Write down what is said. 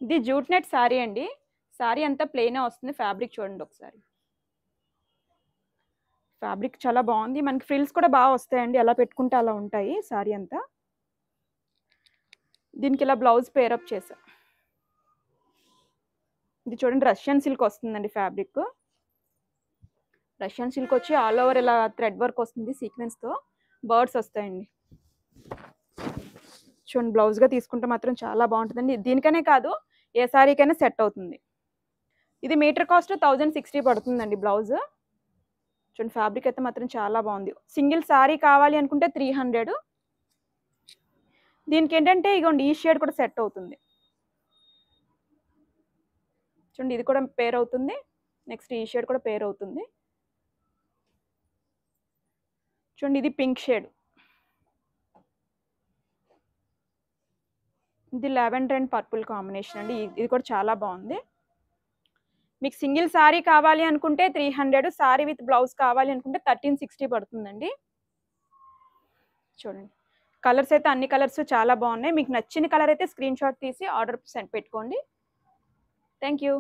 ఇది jute net sorry అండి. Sorry అంతా ప్లెయినే వస్తుంది. ఫ్యాబ్రిక్ చూడండి ఒకసారి. ఫ్యాబ్రిక్ చాలా బాగుంది. మనకి ఫ్రిల్స్ కూడా బాగా వస్తాయండి. ఎలా పెట్టుకుంటే అలా ఉంటాయి సారీ అంతా. దీనికి ఇలా బ్లౌజ్ పేరప్ చేసా. ఇది చూడండి రష్యన్ సిల్క్ వస్తుందండి ఫ్యాబ్రిక్. రష్యన్ సిల్క్ వచ్చి ఆల్ ఓవర్ ఇలా థ్రెడ్ వర్క్ వస్తుంది సీక్వెన్స్తో. బర్డ్స్ వస్తాయండి. చూడండి బ్లౌజ్గా తీసుకుంటే మాత్రం చాలా బాగుంటుందండి. దీనికనే కాదు ఏ సారీకైనా సెట్ అవుతుంది. ఇది మీటర్ కాస్ట్ 1060 పడుతుందండి బ్లౌజ్. చూడండి ఫ్యాబ్రిక్ అయితే మాత్రం చాలా బాగుంది. సింగిల్ సారీ కావాలి అనుకుంటే 300. దీనికి ఏంటంటే ఇగోండి ఈ షేడ్ కూడా సెట్ అవుతుంది. చూడండి ఇది కూడా పేర్ అవుతుంది. నెక్స్ట్ ఈ షేడ్ కూడా పేర్ అవుతుంది. చూడండి ఇది పింక్ షేడ్. ఇది లావెండర్ అండ్ పర్పుల్ కాంబినేషన్ అండి. ఇది కూడా చాలా బాగుంది. మీకు సింగిల్ సారీ కావాలి అనుకుంటే 300, సారీ విత్ బ్లౌజ్ కావాలి అనుకుంటే 1360 పడుతుందండి. చూడండి కలర్స్ అయితే అన్ని కలర్స్ చాలా బాగున్నాయి. మీకు నచ్చిన కలర్ అయితే స్క్రీన్ షాట్ తీసి ఆర్డర్ పెట్టుకోండి. Thank you.